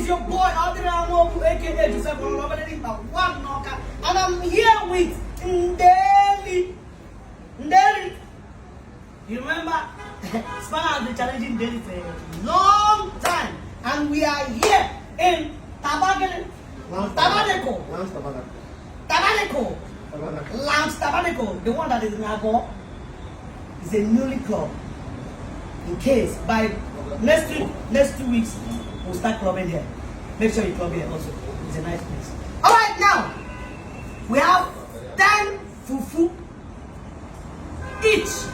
is your boy, Adriano, aka Joseph One Knocker, and I'm here with Ndeli. Ndeli. You remember? Spanner has been challenging Ndeli for a long time, and we are here in Tabernacle. Lounge Tabernacle, the one that is in Agor, is a newly club. In case by next 2 weeks we'll start clubbing here. Make sure you club here also. It's a nice place. Alright, now we have 10 fufu each.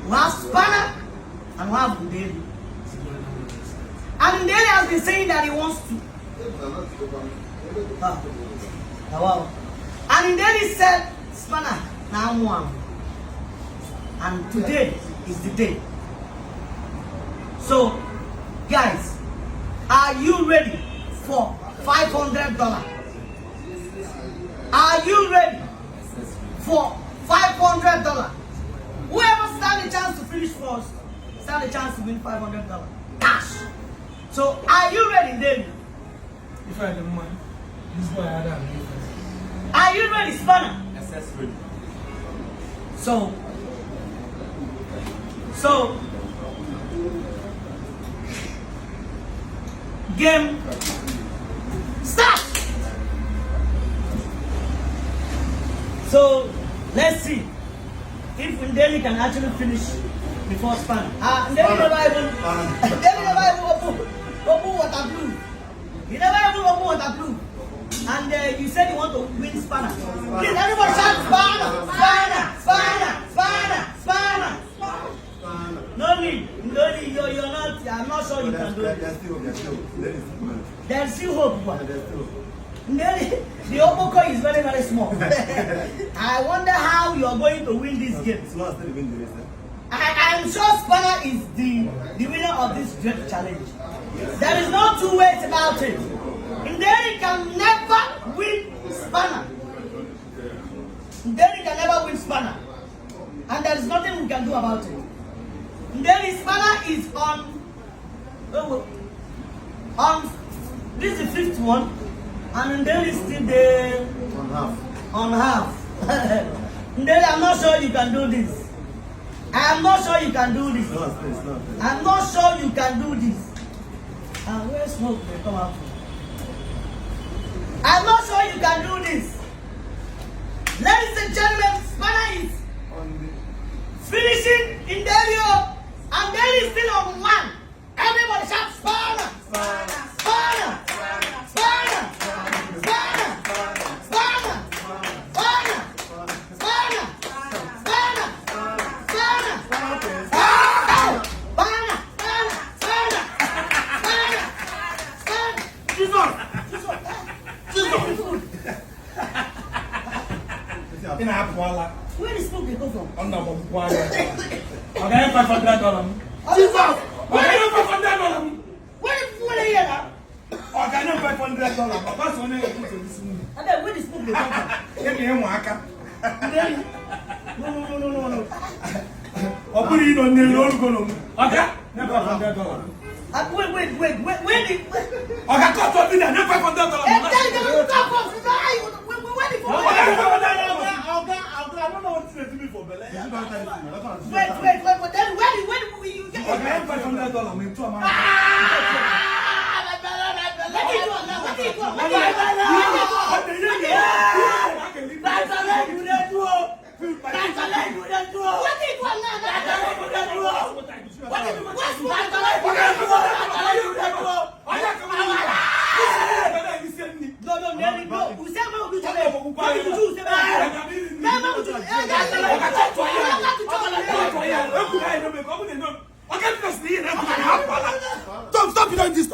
We have Spanner and we have Ndeli. And Ndeli has been saying that he wants to. Wow. And Ndeli said, Spanner, now I'm one. And today is the day. So, guys, are you ready for $500? Are you ready for $500? Whoever stand a chance to finish first, stand a chance to win $500 cash. So, are you ready, Ndeli? If I had the money, this boy had that. Are you ready, Spanner? Yes, ready. So, game start. So let's see if Ndeli can actually finish before Spanner. Ndeli never even open water blue. He never even open water blue. And you said you want to win Spanner. Please, everybody shout Spanner, Spanner, Spanner, Spanner, Spanner. No need. You're not. I'm not sure you can do it. There's still hope. Ndeli, the Opoko is very, very small. I wonder how you are going to win this game. I'm sure Spanner is the winner of this great challenge. There is no two ways about it. Ndeli can never win Spanner. Ndeli can never win Spanner. And there is nothing we can do about it. Ndeli Spanner is on this is the fifth one, and Ndeli is still there on half. Ndeli, I'm not sure you can do this. I'm not sure you can do this. I'm not sure you can do this. And where smoke will come out from? I'm not sure you can do this. Ladies and gentlemen, Spanner is finishing in Ndeli. And Ndeli is still on one. Everybody shout Spanner! Spanner! Spanner! Spanner! Spanner! Spanner! Spanner! Spanner! Spanner! Spanner! Jesus! Where is smoke they go from? I'm not going to buy it. I'm going to $500. Jesus! Where are you $500? Where are you now? I'm going to $500. I'm going to put this in. And then where is smoke they come from? Get me a waka. No. I'll put it on the road. Okay? Never $500. Wait. Where did... Okay, cut off in there. Never $500. I don't know what to do for Bele. Wait. Then where will you get? Okay, $500. I'm into a man. Stop doing this.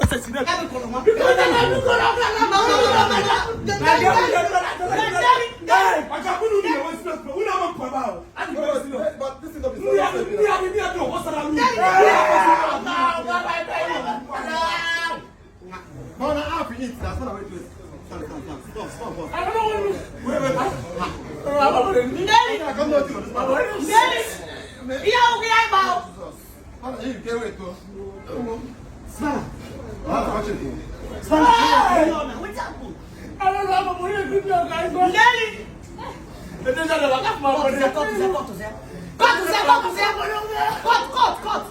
Spanner, what's up? I don't know how to put it guys. Ndeli! Cut, Cut, cut.